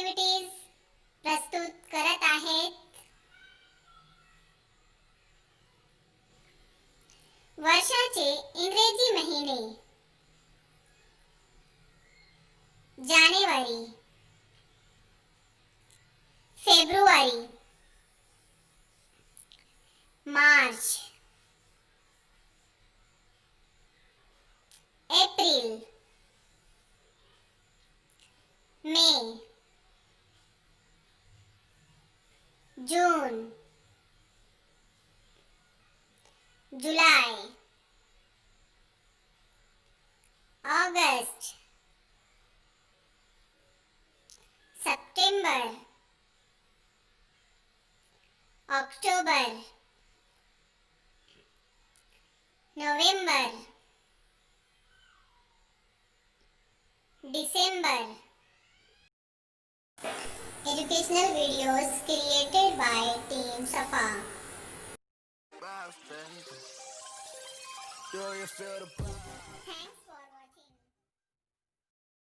Activities प्रस्तुत करत आहेत. वर्षाचे इंग्रजी महिने: जानेवारी, फेब्रुवारी, मार्च, April, may, June, July, August, September, October, November, December. Educational videos created by Team Safa. Thanks.